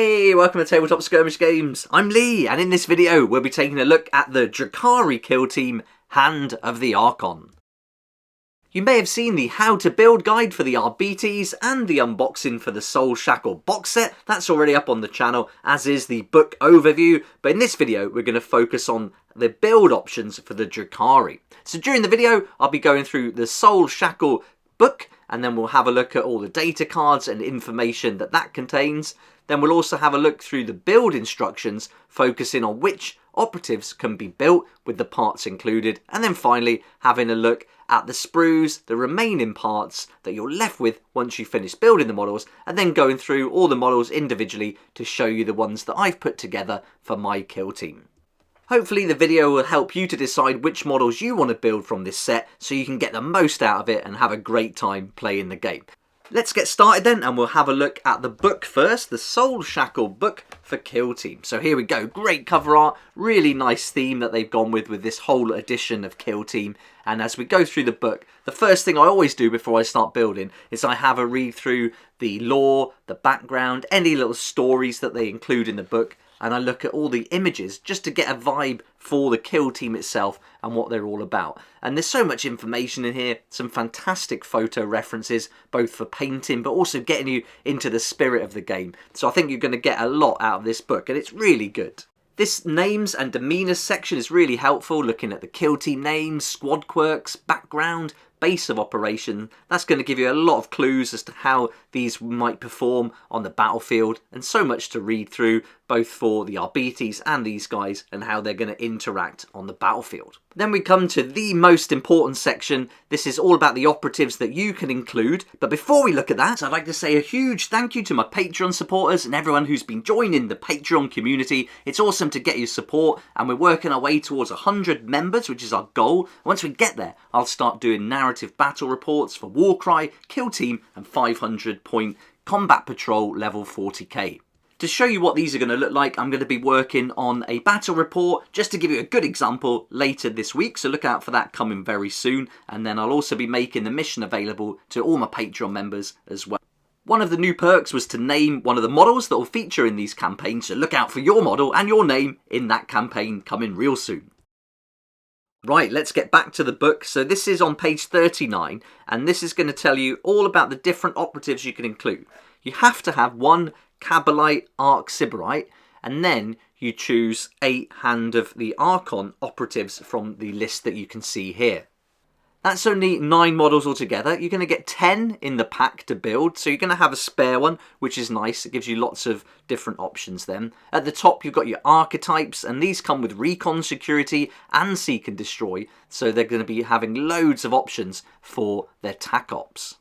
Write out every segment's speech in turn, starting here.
Hey, welcome to Tabletop Skirmish Games. I'm Lee, and in this video we'll be taking a look at the DRUKHARI kill team, Hand of the Archon. You may have seen the how to build guide for the RBTs and the unboxing for the Soul Shackle box set. That's already up on the channel, as is the book overview, but in this video we're going to focus on the build options for the DRUKHARI. So during the video I'll be going through the Soul Shackle book, and then we'll have a look at all the data cards and information that contains. Then we'll also have a look through the build instructions, focusing on which operatives can be built with the parts included, and then finally having a look at the sprues, the remaining parts that you're left with once you finish building the models, and then going through all the models individually to show you the ones that I've put together for my kill team. Hopefully the video will help you to decide which models you want to build from this set so you can get the most out of it and have a great time playing the game. Let's get started then, and we'll have a look at the book first, the Soul Shackle book for Kill Team. So here we go, great cover art, really nice theme that they've gone with this whole edition of Kill Team. And as we go through the book, the first thing I always do before I start building is I have a read through the lore, the background, any little stories that they include in the book, and I look at all the images just to get a vibe for the kill team itself and what they're all about. And there's so much information in here, some fantastic photo references, both for painting but also getting you into the spirit of the game. So I think you're going to get a lot out of this book, and it's really good. This names and demeanour section is really helpful, looking at the kill team names, squad quirks, background, base of operation. That's going to give you a lot of clues as to how these might perform on the battlefield, and so much to read through, both for the RBTs and these guys, and how they're going to interact on the battlefield. Then we come to the most important section. This is all about the operatives that you can include. But before we look at that, I'd like to say a huge thank you to my Patreon supporters and everyone who's been joining the Patreon community. It's awesome to get your support, and we're working our way towards 100 members, which is our goal. Once we get there, I'll start doing narrative battle reports for Warcry, Kill Team, and 500-point Combat Patrol level 40k. To show you what these are going to look like, I'm going to be working on a battle report just to give you a good example later this week, so look out for that coming very soon. And then I'll also be making the mission available to all my Patreon members as well. One of the new perks was to name one of the models that will feature in these campaigns, so look out for your model and your name in that campaign coming real soon. Right, let's get back to the book. So this is on page 39, and this is going to tell you all about the different operatives you can include. You have to have one Cabalite Arc Sybarite, and then you choose 8 Hand of the Archon operatives from the list that you can see here. That's only 9 models altogether. You're going to get 10 in the pack to build, so you're going to have a spare one, which is nice. It gives you lots of different options then. At the top you've got your archetypes, and these come with recon, security and seek and destroy, so they're going to be having loads of options for their tac ops.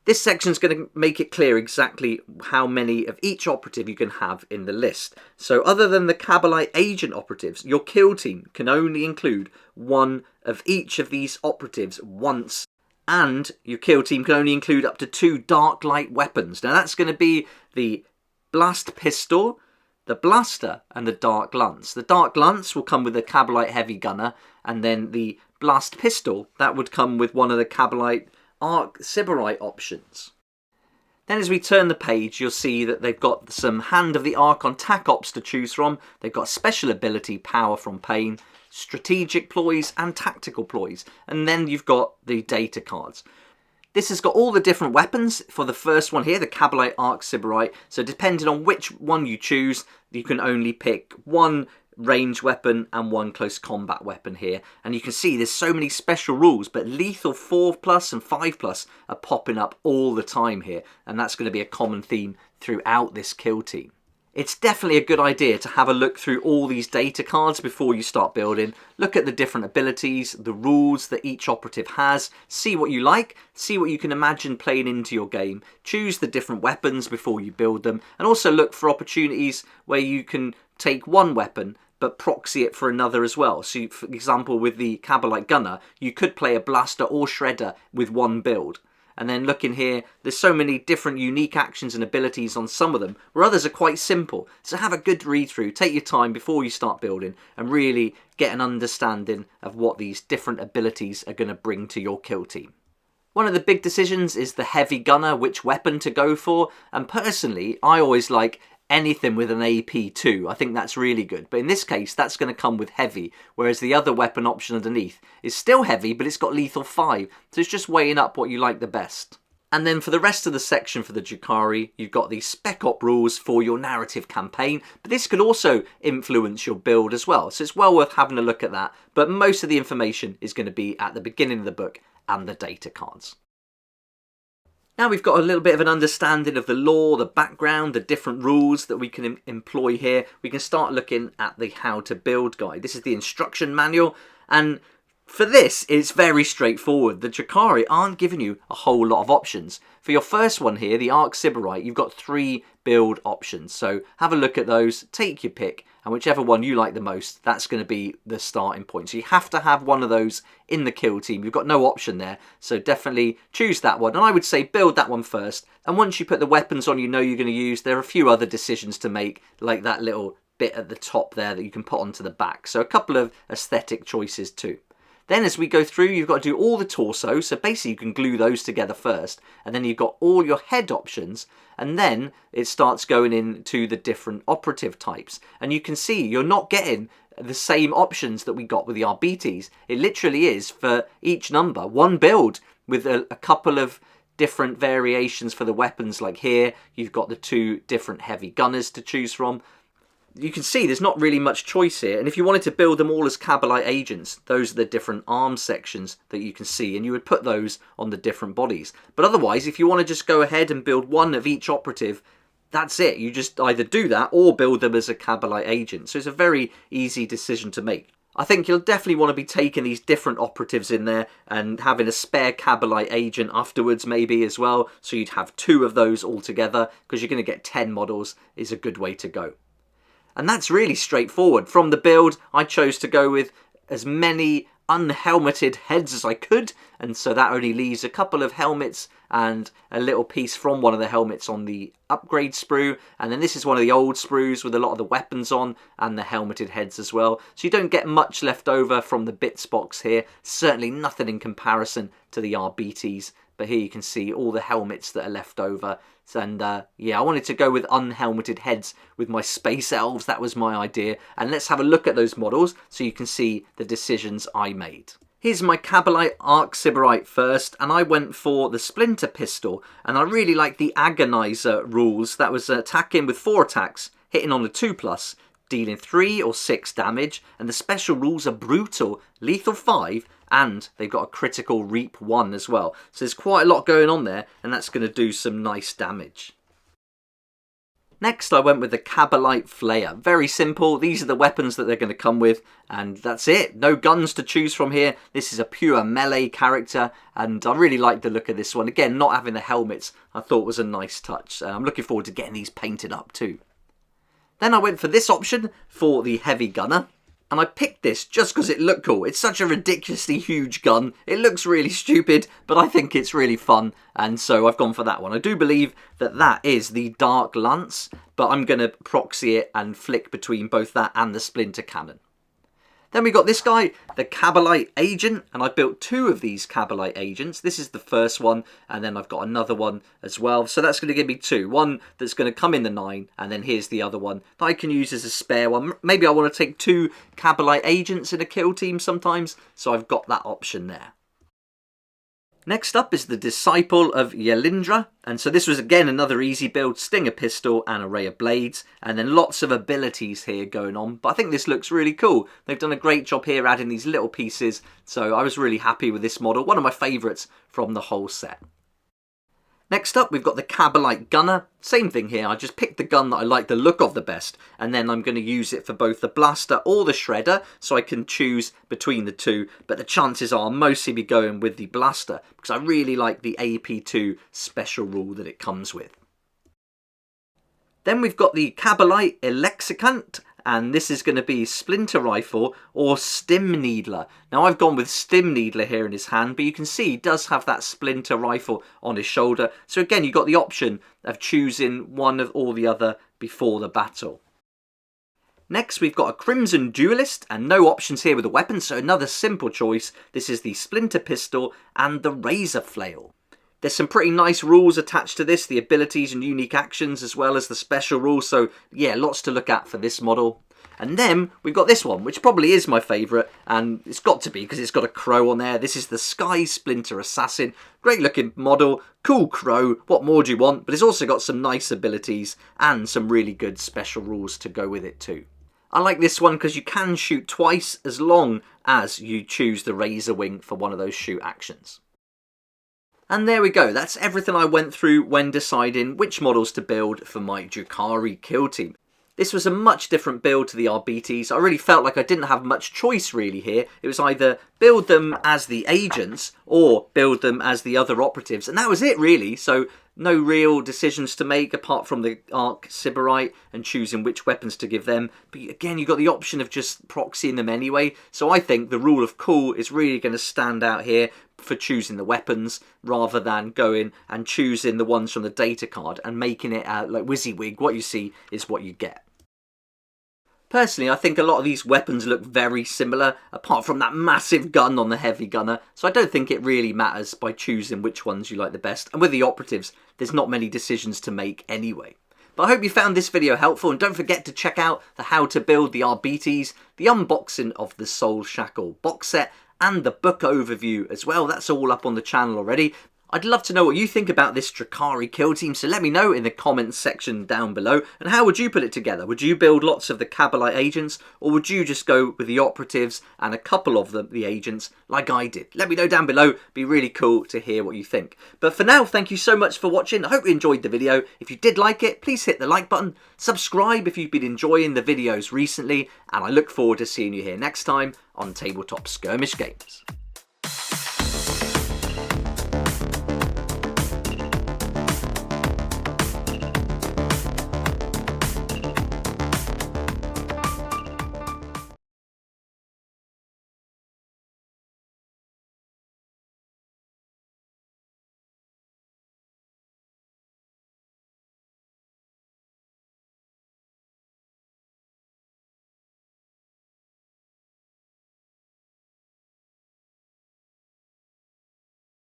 This section is going to make it clear exactly how many of each operative you can have in the list. So other than the Cabalite agent operatives, your kill team can only include one of each of these operatives once, and your kill team can only include up to 2 dark light weapons. Now that's going to be the blast pistol, the blaster and the dark lance. The dark lance will come with a Cabalite heavy gunner, and then the blast pistol, that would come with one of the Cabalite Arc Sybarite options. Then as we turn the page, you'll see that they've got some Hand of the Archon tac ops to choose from. They've got special ability Power from Pain, strategic ploys and tactical ploys, and then you've got the data cards. This has got all the different weapons for the first one here, the Cabalite Arc Sybarite. So depending on which one you choose, you can only pick one range weapon and one close combat weapon here, and you can see there's so many special rules, but lethal 4+ and 5+ are popping up all the time here, and that's going to be a common theme throughout this kill team. It's definitely a good idea to have a look through all these data cards before you start building. Look at the different abilities, the rules that each operative has, see what you like, see what you can imagine playing into your game, choose the different weapons before you build them, and also look for opportunities where you can take one weapon but proxy it for another as well. So for example, with the Cabalite gunner, you could play a blaster or shredder with one build. And then look in here, there's so many different unique actions and abilities on some of them, where others are quite simple. So have a good read through, take your time before you start building, and really get an understanding of what these different abilities are going to bring to your kill team. One of the big decisions is the heavy gunner, which weapon to go for, and personally I always like anything with an AP2. I think that's really good. But in this case, that's going to come with heavy, whereas the other weapon option underneath is still heavy, but it's got lethal 5. So it's just weighing up what you like the best. And then for the rest of the section for the DRUKHARI, you've got the Spec Op rules for your narrative campaign, but this could also influence your build as well, so it's well worth having a look at that. But most of the information is going to be at the beginning of the book and the data cards. Now we've got a little bit of an understanding of the lore, the background, the different rules that we can employ here. We can start looking at the how to build guide. This is the instruction manual, and for this, it's very straightforward. The DRUKHARI aren't giving you a whole lot of options. For your first one here, the Archon, you've got 3 build options. So have a look at those, take your pick, and whichever one you like the most, that's going to be the starting point. So you have to have one of those in the kill team. You've got no option there, so definitely choose that one. And I would say build that one first. And once you put the weapons on you know you're going to use, there are a few other decisions to make, like that little bit at the top there that you can put onto the back. So a couple of aesthetic choices too. Then as we go through, you've got to do all the torso, so basically you can glue those together first, and then you've got all your head options, and then it starts going into the different operative types. And you can see you're not getting the same options that we got with the RBTs. It literally is, for each number, one build with a couple of different variations for the weapons. Like here, you've got the 2 different heavy gunners to choose from. You can see there's not really much choice here, and if you wanted to build them all as Cabalite agents, those are the different arm sections that you can see, and you would put those on the different bodies. But otherwise, if you want to just go ahead and build one of each operative, that's it. You just either do that or build them as a Cabalite agent. So it's a very easy decision to make. I think you'll definitely want to be taking these different operatives in there and having a spare Cabalite agent afterwards maybe as well, so you'd have 2 of those all together, because you're going to get 10 models is a good way to go. And that's really straightforward. From the build, I chose to go with as many unhelmeted heads as I could, and so that only leaves a couple of helmets and a little piece from one of the helmets on the upgrade sprue, and then this is one of the old sprues with a lot of the weapons on and the helmeted heads as well. So you don't get much left over from the bits box here, certainly nothing in comparison to the RBTs, but here you can see all the helmets that are left over. And yeah, I wanted to go with unhelmeted heads with my space elves. That was my idea. And let's have a look at those models so you can see the decisions I made. Here's my Cabalite Archon first, and I went for the Splinter Pistol. And I really like the Agonizer rules. That was attacking with 4 attacks, hitting on the 2+, dealing 3 or 6 damage. And the special rules are brutal, lethal 5, and they've got a critical reap 1 as well. So there's quite a lot going on there, and that's going to do some nice damage. Next I went with the Cabalite Flayer. Very simple, these are the weapons that they're going to come with, and that's it. No guns to choose from here. This is a pure melee character, and I really like the look of this one. Again, not having the helmets I thought was a nice touch. I'm looking forward to getting these painted up too. Then I went for this option for the Heavy Gunner. And I picked this just because it looked cool. It's such a ridiculously huge gun. It looks really stupid, but I think it's really fun. And so I've gone for that one. I do believe that that is the Dark Lance, but I'm going to proxy it and flick between both that and the Splinter Cannon. Then we got this guy, the Cabalite Agent, and I built 2 of these Cabalite Agents. This is the first one, and then I've got another one as well. So that's going to give me 2. One that's going to come in the 9, and then here's the other one that I can use as a spare one. Maybe I want to take 2 Cabalite Agents in a kill team sometimes, so I've got that option there. Next up is the Disciple of Yelindra, and so this was again another easy build, Stinger Pistol and Array of Blades, and then lots of abilities here going on, but I think this looks really cool. They've done a great job here adding these little pieces, so I was really happy with this model, one of my favourites from the whole set. Next up, we've got the Cabalite Gunner. Same thing here, I just picked the gun that I like the look of the best, and then I'm going to use it for both the blaster or the shredder, so I can choose between the 2, but the chances are I'll mostly be going with the blaster, because I really like the AP2 special rule that it comes with. Then we've got the Cabalite Elexicant, and this is going to be Splinter Rifle or Stim Needler. Now I've gone with Stim Needler here in his hand, but you can see he does have that Splinter Rifle on his shoulder. So again, you've got the option of choosing one or the other before the battle. Next we've got a Crimson Duelist, and no options here with the weapon, so another simple choice. This is the Splinter Pistol and the Razor Flail. There's some pretty nice rules attached to this, the abilities and unique actions as well as the special rules, so yeah, lots to look at for this model. And then we've got this one, which probably is my favourite, and it's got to be because it's got a crow on there. This is the Sky Splinter Assassin. Great looking model, cool crow, what more do you want? But it's also got some nice abilities and some really good special rules to go with it too. I like this one because you can shoot twice as long as you choose the Razor Wing for one of those shoot actions. And there we go, that's everything I went through when deciding which models to build for my DRUKHARI kill team. This was a much different build to the RBTs. I really felt like I didn't have much choice really here. It was either build them as the agents or build them as the other operatives. And that was it really. So no real decisions to make apart from the Arc Sybarite and choosing which weapons to give them. But again, you've got the option of just proxying them anyway. So I think the rule of cool is really going to stand out here for choosing the weapons rather than going and choosing the ones from the data card and making it like WYSIWYG. What you see is what you get. Personally, I think a lot of these weapons look very similar, apart from that massive gun on the heavy gunner, so I don't think it really matters by choosing which ones you like the best. And with the operatives, there's not many decisions to make anyway. But I hope you found this video helpful, and don't forget to check out the how to build the RBTs, the unboxing of the Soul Shackle box set, and the book overview as well. That's all up on the channel already. I'd love to know what you think about this DRUKHARI kill team, so let me know in the comments section down below. And how would you put it together? Would you build lots of the Kabalite agents, or would you just go with the operatives and a couple of them, the agents, like I did? Let me know down below. It'd be really cool to hear what you think. But for now, thank you so much for watching. I hope you enjoyed the video. If you did like it, please hit the like button. Subscribe if you've been enjoying the videos recently. And I look forward to seeing you here next time on Tabletop Skirmish Games.